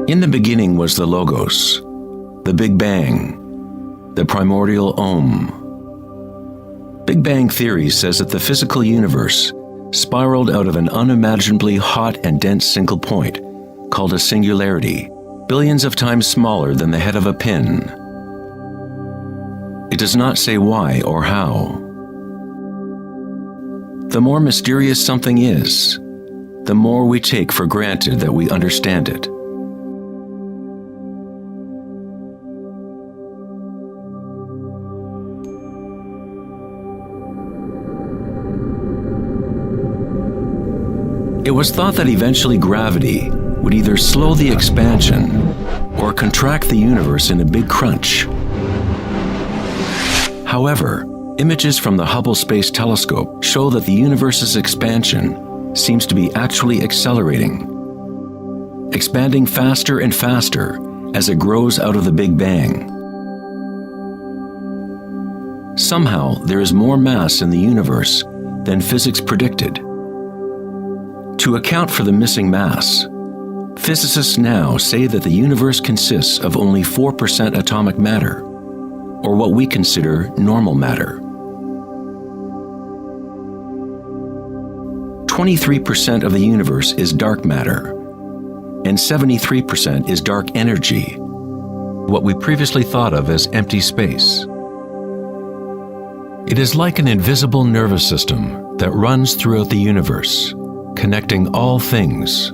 In the beginning was the Logos, the Big Bang, the primordial Om. Big Bang theory says that the physical universe spiraled out of an unimaginably hot and dense single point, called a singularity, billions of times smaller than the head of a pin. It does not say why or how. The more mysterious something is, the more we take for granted that we understand it. It was thought that eventually gravity would either slow the expansion or contract the universe in a big crunch. However, images from the Hubble Space Telescope show that the universe's expansion seems to be actually accelerating, expanding faster and faster as it grows out of the Big Bang. Somehow, there is more mass in the universe than physics predicted. To account for the missing mass, physicists now say that the universe consists of only 4% atomic matter, or what we consider normal matter. 23% of the universe is dark matter, and 73% is dark energy, what we previously thought of as empty space. It is like an invisible nervous system that runs throughout the universe, connecting all things.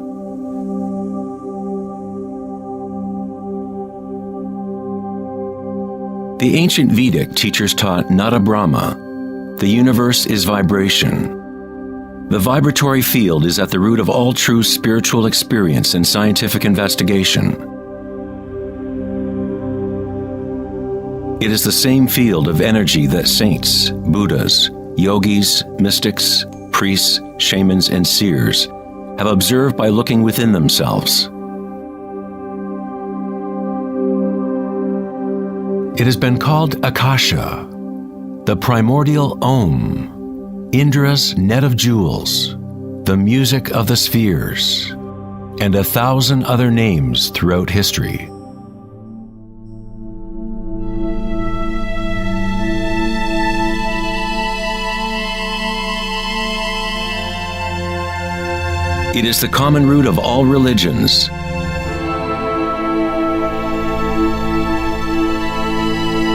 The ancient Vedic teachers taught Nada Brahma, the universe is vibration. The vibratory field is at the root of all true spiritual experience and scientific investigation. It is the same field of energy that saints, Buddhas, yogis, mystics, priests, shamans, and seers have observed by looking within themselves. It has been called Akasha, the primordial Om, Indra's net of jewels, the music of the spheres, and 1,000 other names throughout history. It is the common root of all religions.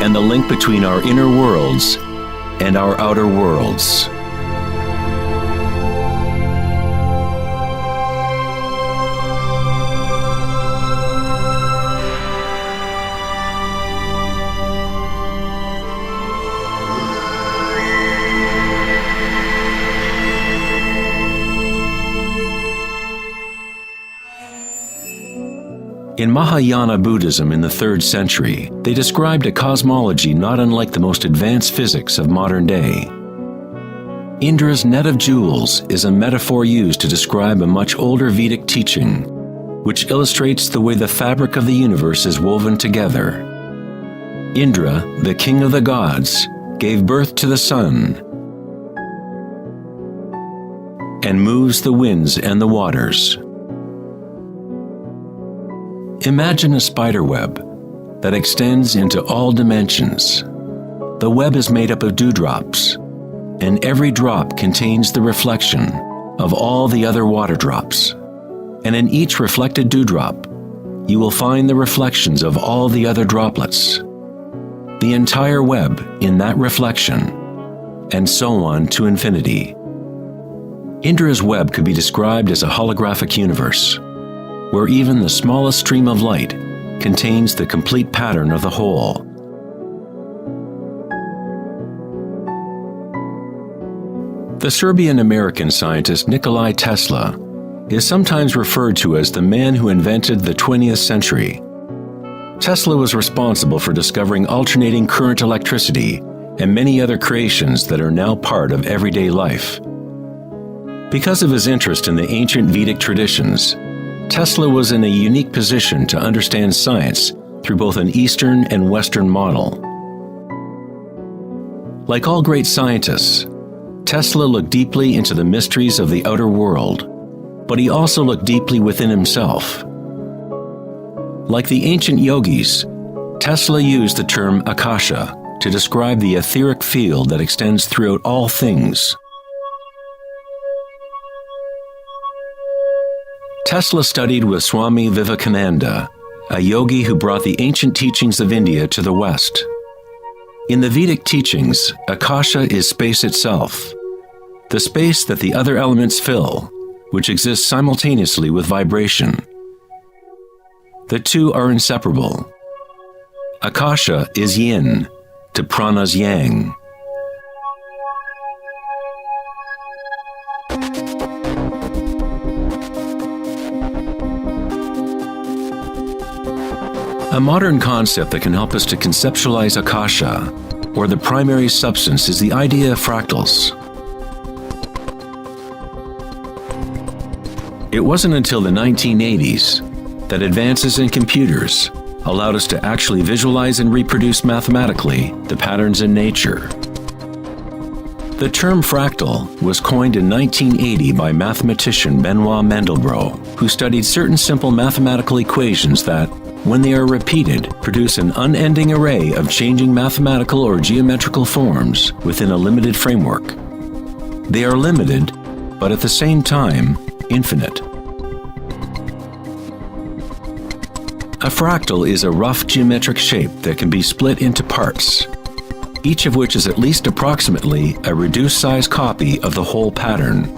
And the link between our inner worlds and our outer worlds. In Mahayana Buddhism in the 3rd century, they described a cosmology not unlike the most advanced physics of modern day. Indra's net of jewels is a metaphor used to describe a much older Vedic teaching, which illustrates the way the fabric of the universe is woven together. Indra, the king of the gods, gave birth to the sun and moves the winds and the waters. Imagine a spider web that extends into all dimensions. The web is made up of dewdrops, and every drop contains the reflection of all the other water drops. And in each reflected dewdrop, you will find the reflections of all the other droplets. The entire web in that reflection, and so on to infinity. Indra's web could be described as a holographic universe, where even the smallest stream of light contains the complete pattern of the whole. The Serbian-American scientist Nikola Tesla is sometimes referred to as the man who invented the 20th century. Tesla was responsible for discovering alternating current electricity and many other creations that are now part of everyday life. Because of his interest in the ancient Vedic traditions, Tesla was in a unique position to understand science through both an Eastern and Western model. Like all great scientists, Tesla looked deeply into the mysteries of the outer world, but he also looked deeply within himself. Like the ancient yogis, Tesla used the term akasha to describe the etheric field that extends throughout all things. Tesla studied with Swami Vivekananda, a yogi who brought the ancient teachings of India to the West. In the Vedic teachings, akasha is space itself, the space that the other elements fill, which exists simultaneously with vibration. The two are inseparable. Akasha is yin to prana's yang. A modern concept that can help us to conceptualize akasha, or the primary substance, is the idea of fractals. It wasn't until the 1980s that advances in computers allowed us to actually visualize and reproduce mathematically the patterns in nature. The term fractal was coined in 1980 by mathematician Benoit Mandelbrot, who studied certain simple mathematical equations that, when they are repeated, produce an unending array of changing mathematical or geometrical forms within a limited framework. They are limited, but at the same time, infinite. A fractal is a rough geometric shape that can be split into parts, each of which is at least approximately a reduced size copy of the whole pattern,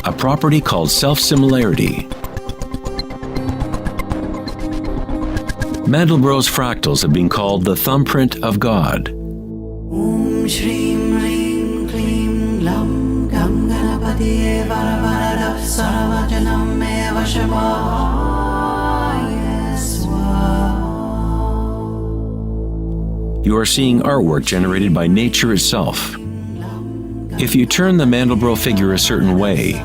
a property called self-similarity. Mandelbrot's fractals have been called the thumbprint of God. Om Shrim Rim Klim Lam Gam Ganapatiye Varavarada Saravajanam Eva Shavaya Swaha. You are seeing artwork generated by nature itself. If you turn the Mandelbrot figure a certain way,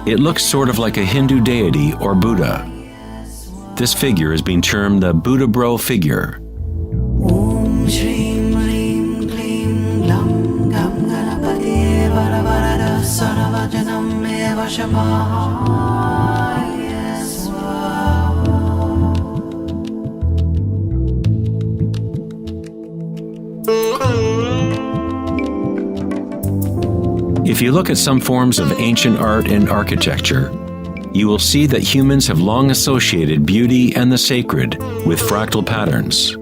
it looks sort of like a Hindu deity or Buddha. This figure is being termed the Buddha-bro figure. Om Shrim Rim Klim Lam Gam Ganapatiye Varavarada Saravajanam Eva Shavaya Swaha. If you look at some forms of ancient art and architecture, you will see that humans have long associated beauty and the sacred with fractal patterns.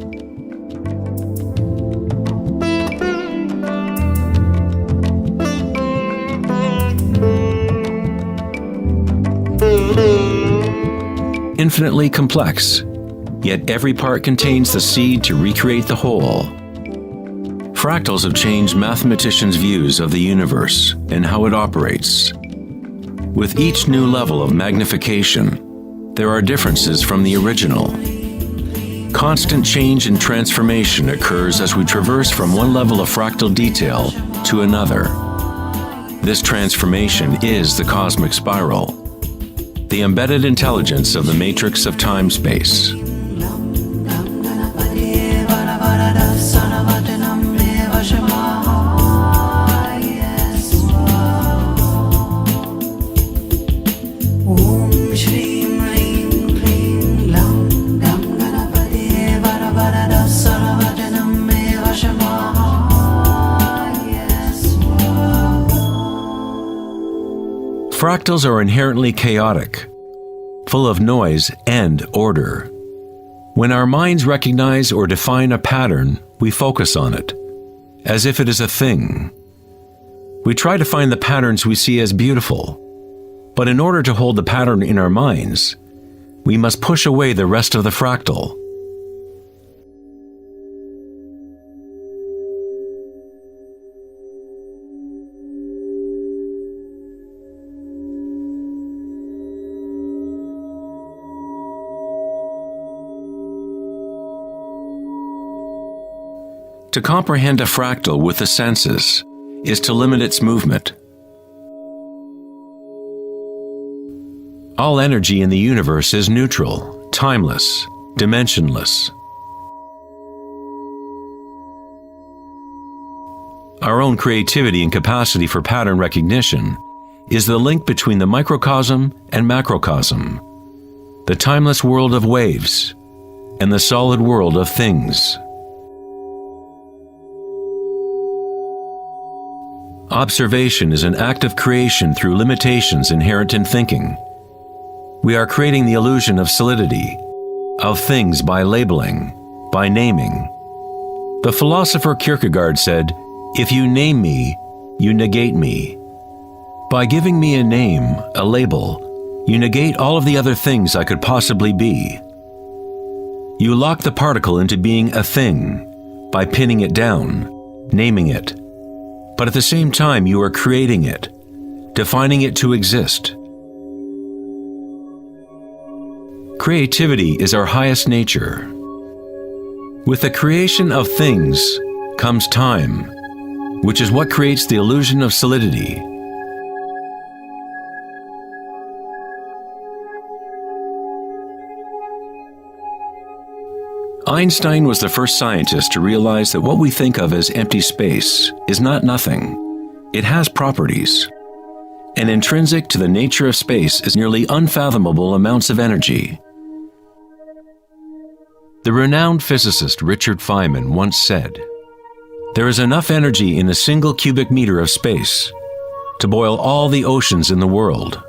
Infinitely complex, yet every part contains the seed to recreate the whole. Fractals have changed mathematicians' views of the universe and how it operates. With each new level of magnification, there are differences from the original. Constant change and transformation occurs as we traverse from one level of fractal detail to another. This transformation is the cosmic spiral, the embedded intelligence of the matrix of time-space. Fractals are inherently chaotic, full of noise and order. When our minds recognize or define a pattern, we focus on it, as if it is a thing. We try to find the patterns we see as beautiful, but in order to hold the pattern in our minds, we must push away the rest of the fractal. To comprehend a fractal with the senses is to limit its movement. All energy in the universe is neutral, timeless, dimensionless. Our own creativity and capacity for pattern recognition is the link between the microcosm and macrocosm, the timeless world of waves and the solid world of things. Observation is an act of creation through limitations inherent in thinking. We are creating the illusion of solidity, of things by labeling, by naming. The philosopher Kierkegaard said, "If you name me, you negate me." By giving me a name, a label, you negate all of the other things I could possibly be. You lock the particle into being a thing by pinning it down, naming it. But at the same time, you are creating it, defining it to exist. Creativity is our highest nature. With the creation of things comes time, which is what creates the illusion of solidity. Einstein was the first scientist to realize that what we think of as empty space is not nothing. It has properties. And intrinsic to the nature of space is nearly unfathomable amounts of energy. The renowned physicist Richard Feynman once said, "There is enough energy in a single cubic meter of space to boil all the oceans in the world."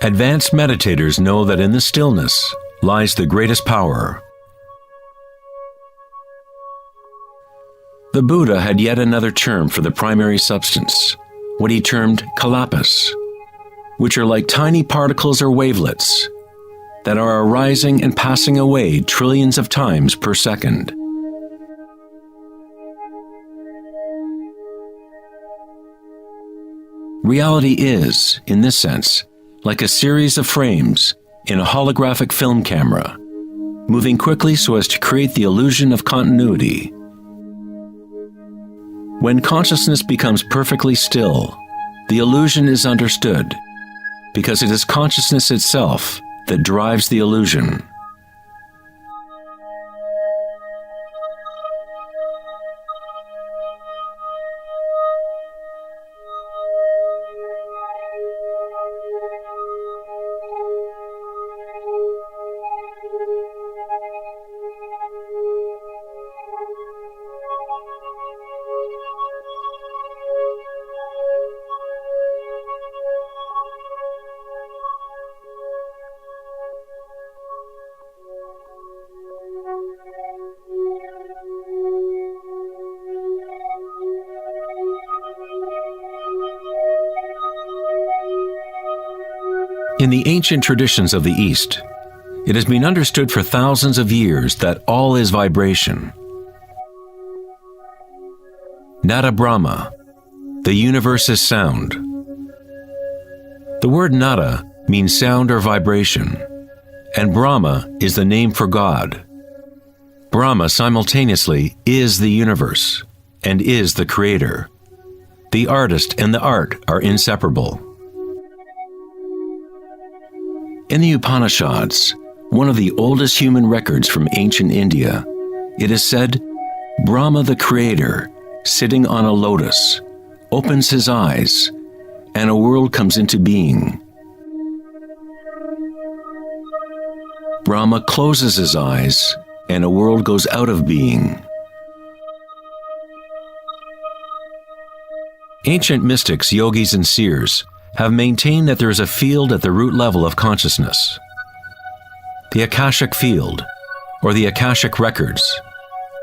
Advanced meditators know that in the stillness lies the greatest power. The Buddha had yet another term for the primary substance, what he termed kalapas, which are like tiny particles or wavelets that are arising and passing away trillions of times per second. Reality is, in this sense, like a series of frames in a holographic film camera, moving quickly so as to create the illusion of continuity. When consciousness becomes perfectly still, the illusion is understood, because it is consciousness itself that drives the illusion. In the ancient traditions of the East, it has been understood for thousands of years that all is vibration. Nada Brahma, the universe is sound. The word nada means sound or vibration, and Brahma is the name for God. Brahma simultaneously is the universe and is the creator. The artist and the art are inseparable. In the Upanishads, one of the oldest human records from ancient India, it is said, Brahma the creator, sitting on a lotus, opens his eyes, and a world comes into being. Brahma closes his eyes, and a world goes out of being. Ancient mystics, yogis, and seers have maintained that there is a field at the root level of consciousness. The Akashic field, or the Akashic records,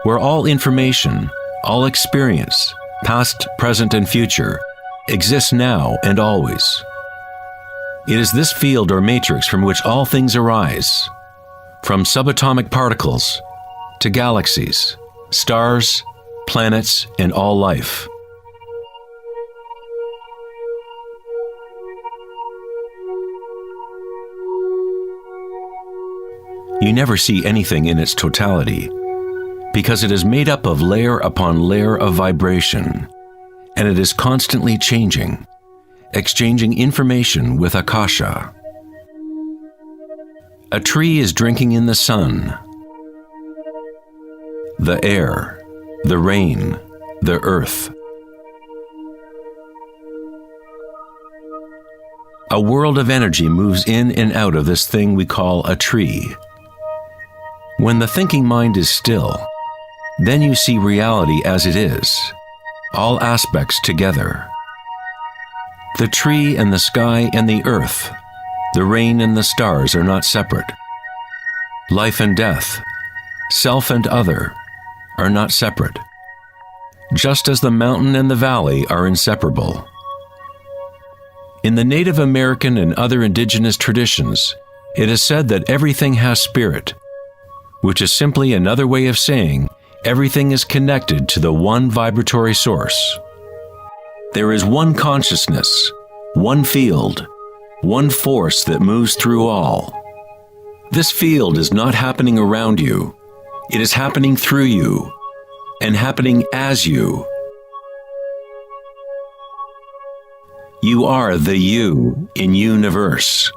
where all information, all experience, past, present, and future, exists now and always. It is this field or matrix from which all things arise, from subatomic particles to galaxies, stars, planets, and all life. You never see anything in its totality, because it is made up of layer upon layer of vibration, and it is constantly changing, exchanging information with Akasha. A tree is drinking in the sun, the air, the rain, the earth. a world of energy moves in and out of this thing we call a tree. When the thinking mind is still, then you see reality as it is, all aspects together. The tree and the sky and the earth, the rain and the stars are not separate. Life and death, self and other, are not separate, just as the mountain and the valley are inseparable. In the Native American and other indigenous traditions, it is said that everything has spirit, which is simply another way of saying everything is connected to the one vibratory source. There is one consciousness, one field, one force that moves through all. This field is not happening around you. It is happening through you and happening as you. You are the you in universe.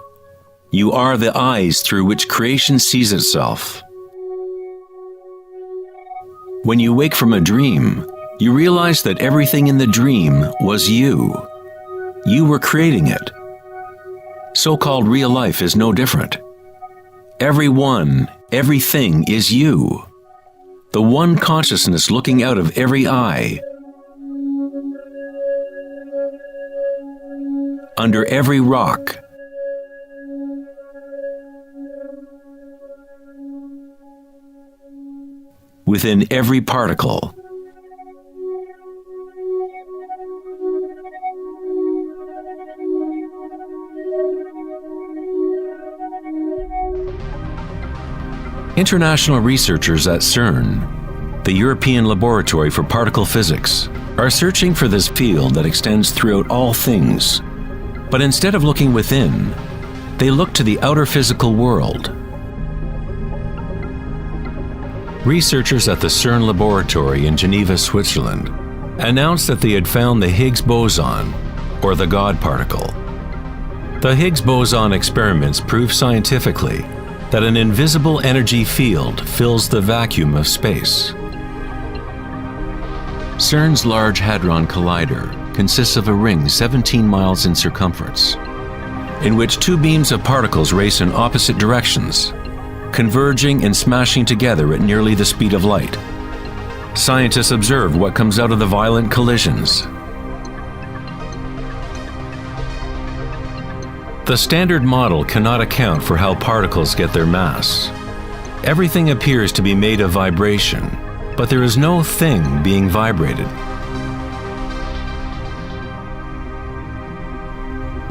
You are the eyes through which creation sees itself. When you wake from a dream, you realize that everything in the dream was you. You were creating it. So-called real life is no different. Everyone, everything is you. The one consciousness looking out of every eye. Under every rock. Within every particle. International researchers at CERN, the European Laboratory for Particle Physics, are searching for this field that extends throughout all things. But instead of looking within, they look to the outer physical world. Researchers at the CERN laboratory in Geneva, Switzerland, announced that they had found the Higgs boson, or the God particle. The Higgs boson experiments prove scientifically that an invisible energy field fills the vacuum of space. CERN's Large Hadron Collider consists of a ring 17 miles in circumference, in which two beams of particles race in opposite directions, converging and smashing together at nearly the speed of light. Scientists observe what comes out of the violent collisions. The standard model cannot account for how particles get their mass. Everything appears to be made of vibration, but there is no thing being vibrated.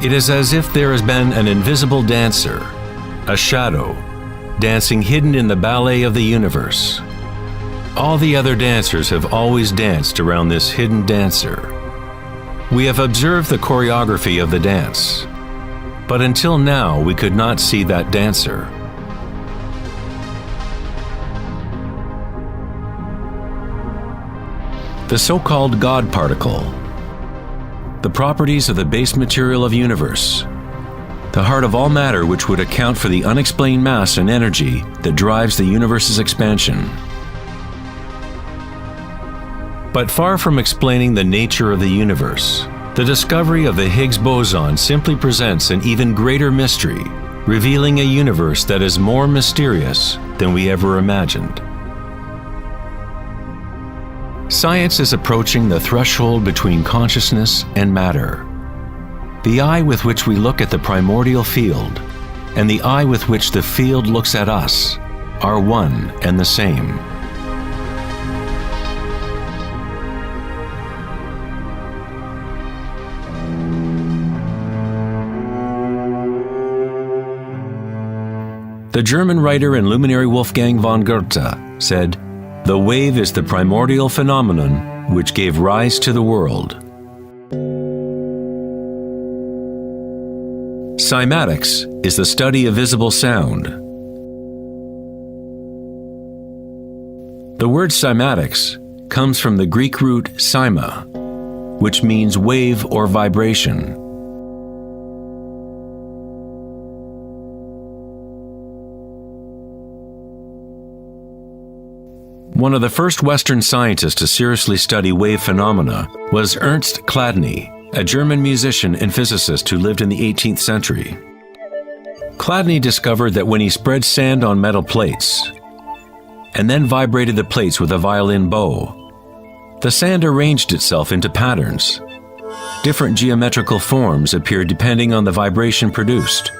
It is as if there has been an invisible dancer, a shadow, dancing hidden in the ballet of the universe. All the other dancers have always danced around this hidden dancer. We have observed the choreography of the dance, but until now we could not see that dancer. The so-called God particle, the properties of the base material of universe, the heart of all matter which would account for the unexplained mass and energy that drives the universe's expansion. But far from explaining the nature of the universe, the discovery of the Higgs boson simply presents an even greater mystery, revealing a universe that is more mysterious than we ever imagined. Science is approaching the threshold between consciousness and matter. The eye with which we look at the primordial field and the eye with which the field looks at us are one and the same. The German writer and luminary Wolfgang von Goethe said, "The wave is the primordial phenomenon which gave rise to the world." Cymatics is the study of visible sound. The word cymatics comes from the Greek root cyma, which means wave or vibration. One of the first Western scientists to seriously study wave phenomena was Ernst Chladni, a German musician and physicist who lived in the 18th century. Chladni discovered that when he spread sand on metal plates and then vibrated the plates with a violin bow, the sand arranged itself into patterns. Different geometrical forms appeared depending on the vibration produced.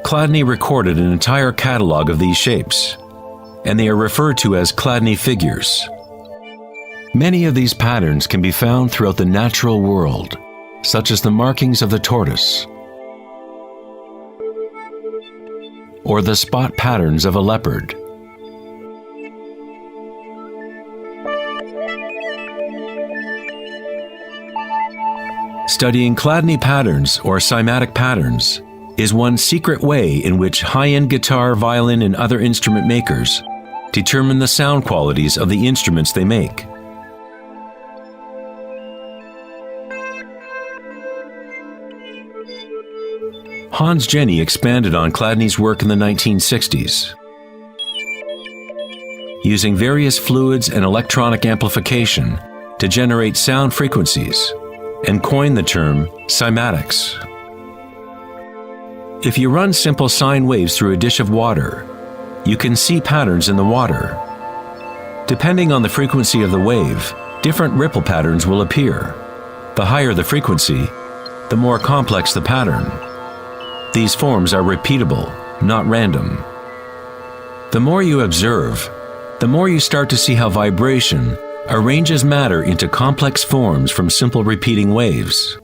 Chladni recorded an entire catalog of these shapes, and they are referred to as Chladni figures. Many of these patterns can be found throughout the natural world, such as the markings of the tortoise, or the spot patterns of a leopard. Studying Chladni patterns or cymatic patterns is one secret way in which high-end guitar, violin, and other instrument makers determine the sound qualities of the instruments they make. Hans Jenny expanded on Chladni's work in the 1960s. Using various fluids and electronic amplification to generate sound frequencies, and coined the term cymatics. If you run simple sine waves through a dish of water, you can see patterns in the water. Depending on the frequency of the wave, different ripple patterns will appear. The higher the frequency, the more complex the pattern. These forms are repeatable, not random. The more you observe, the more you start to see how vibration arranges matter into complex forms from simple repeating waves.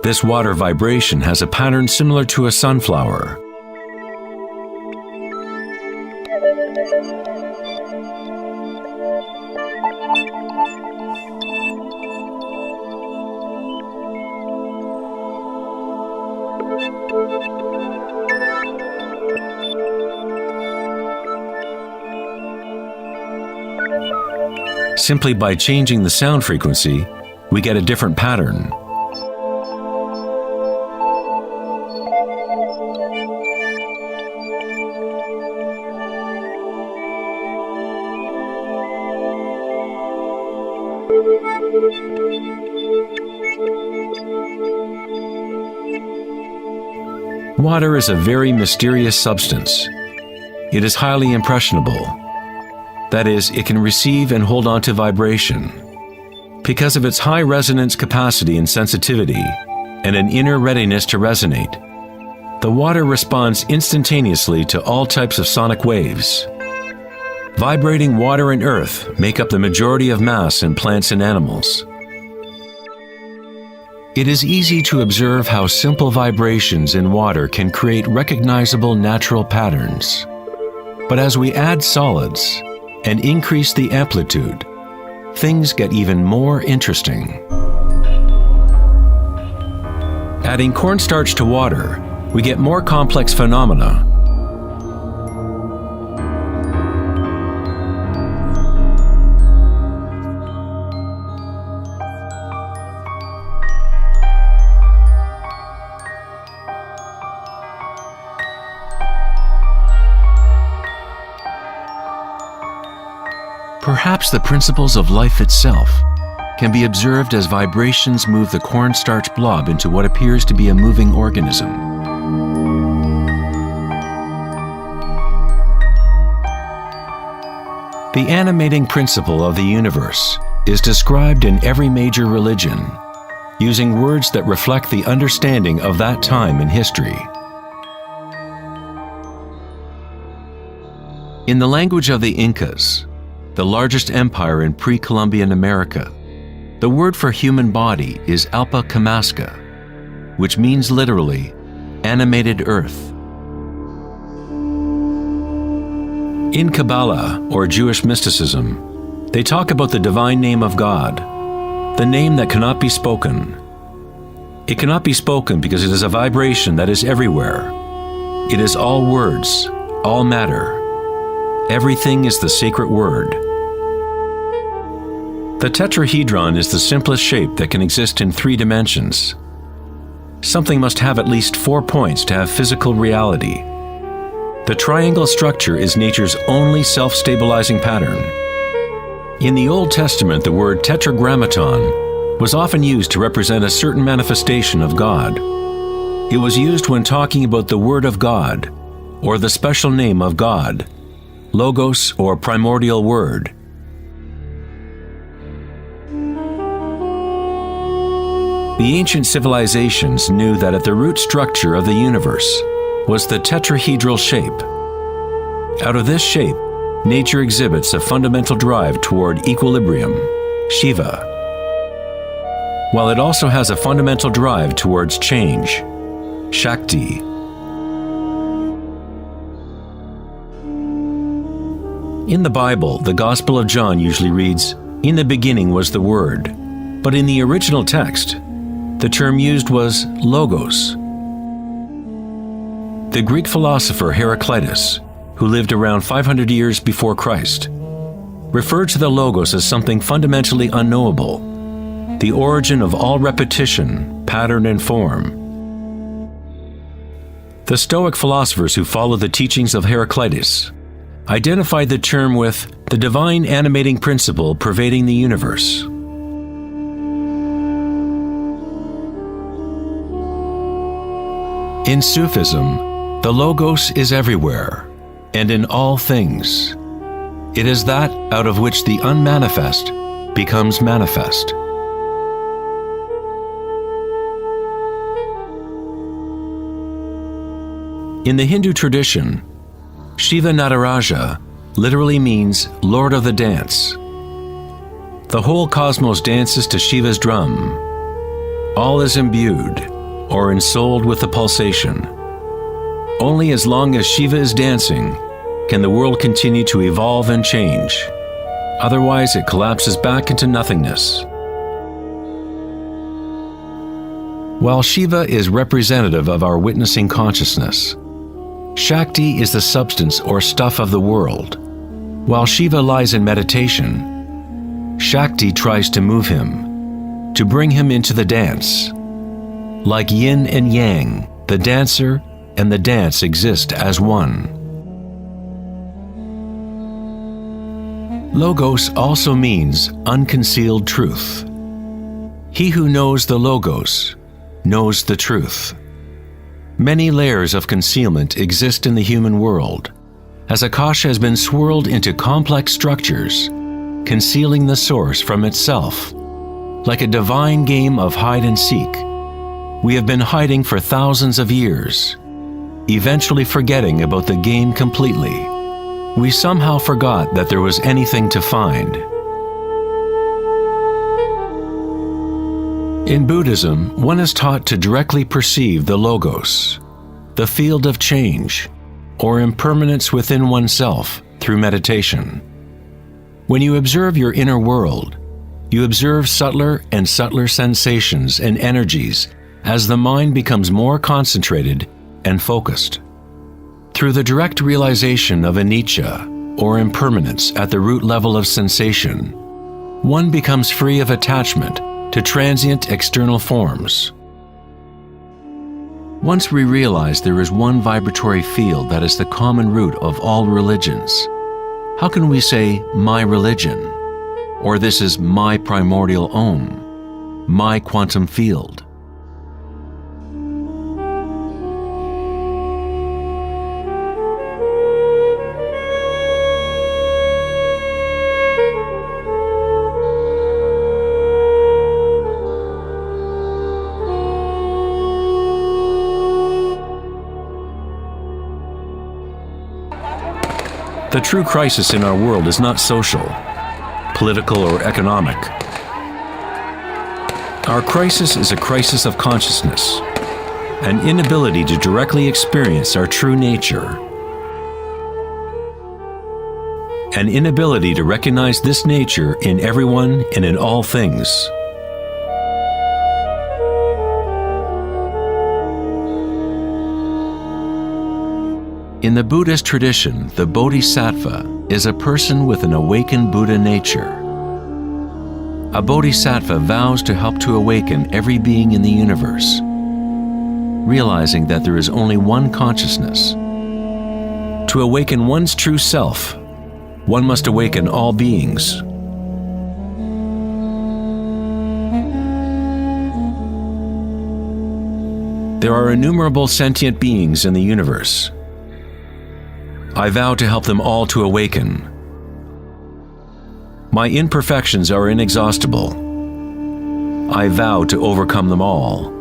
This water vibration has a pattern similar to a sunflower. Simply by changing the sound frequency, we get a different pattern. Water is a very mysterious substance. It is highly impressionable. That is, it can receive and hold on to vibration. Because of its high resonance capacity and sensitivity, and an inner readiness to resonate, the water responds instantaneously to all types of sonic waves. Vibrating water and earth make up the majority of mass in plants and animals. It is easy to observe how simple vibrations in water can create recognizable natural patterns. But as we add solids and increase the amplitude, things get even more interesting. Adding cornstarch to water, we get more complex phenomena. Perhaps the principles of life itself can be observed as vibrations move the cornstarch blob into what appears to be a moving organism. The animating principle of the universe is described in every major religion, using words that reflect the understanding of that time in history. In the language of the Incas, the largest empire in pre-Columbian America, the word for human body is Alpa Kamasca, which means literally, animated earth. In Kabbalah, or Jewish mysticism, they talk about the divine name of God, the name that cannot be spoken. It cannot be spoken because it is a vibration that is everywhere. It is all words, all matter. Everything is the sacred word. The tetrahedron is the simplest shape that can exist in 3 dimensions. Something must have at least 4 points to have physical reality. The triangle structure is nature's only self-stabilizing pattern. In the Old Testament, the word tetragrammaton was often used to represent a certain manifestation of God. It was used when talking about the Word of God, or the special name of God, Logos or primordial Word. The ancient civilizations knew that at the root structure of the universe was the tetrahedral shape. Out of this shape, nature exhibits a fundamental drive toward equilibrium, Shiva, while it also has a fundamental drive towards change, Shakti. In the Bible, the Gospel of John usually reads, "In the beginning was the Word," but in the original text, the term used was logos. The Greek philosopher Heraclitus, who lived around 500 years before Christ, referred to the logos as something fundamentally unknowable, the origin of all repetition, pattern, and form. The Stoic philosophers who followed the teachings of Heraclitus identified the term with the divine animating principle pervading the universe. In Sufism, the Logos is everywhere and in all things. It is that out of which the unmanifest becomes manifest. In the Hindu tradition, Shiva Nataraja literally means Lord of the Dance. The whole cosmos dances to Shiva's drum. All is imbued or ensouled with the pulsation. Only as long as Shiva is dancing can the world continue to evolve and change. Otherwise, it collapses back into nothingness. While Shiva is representative of our witnessing consciousness, Shakti is the substance or stuff of the world. While Shiva lies in meditation, Shakti tries to move him, to bring him into the dance. Like yin and yang, the dancer and the dance exist as one. Logos also means unconcealed truth. He who knows the Logos knows the truth. Many layers of concealment exist in the human world, as Akasha has been swirled into complex structures, concealing the source from itself. Like a divine game of hide and seek, we have been hiding for thousands of years, eventually forgetting about the game completely. We somehow forgot that there was anything to find. In Buddhism, one is taught to directly perceive the Logos, the field of change, or impermanence within oneself through meditation. When you observe your inner world, you observe subtler and subtler sensations and energies as the mind becomes more concentrated and focused. Through the direct realization of anicca, or impermanence at the root level of sensation, one becomes free of attachment to transient external forms. Once we realize there is one vibratory field that is the common root of all religions, how can we say, my religion, or this is my primordial Om, my quantum field? The true crisis in our world is not social, political, or economic. Our crisis is a crisis of consciousness, an inability to directly experience our true nature, an inability to recognize this nature in everyone and in all things. In the Buddhist tradition, the Bodhisattva is a person with an awakened Buddha nature. A Bodhisattva vows to help to awaken every being in the universe, realizing that there is only one consciousness. To awaken one's true self, one must awaken all beings. There are innumerable sentient beings in the universe. I vow to help them all to awaken. My imperfections are inexhaustible. I vow to overcome them all.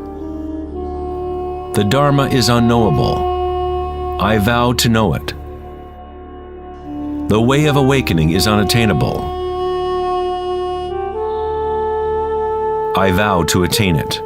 The Dharma is unknowable. I vow to know it. The way of awakening is unattainable. I vow to attain it.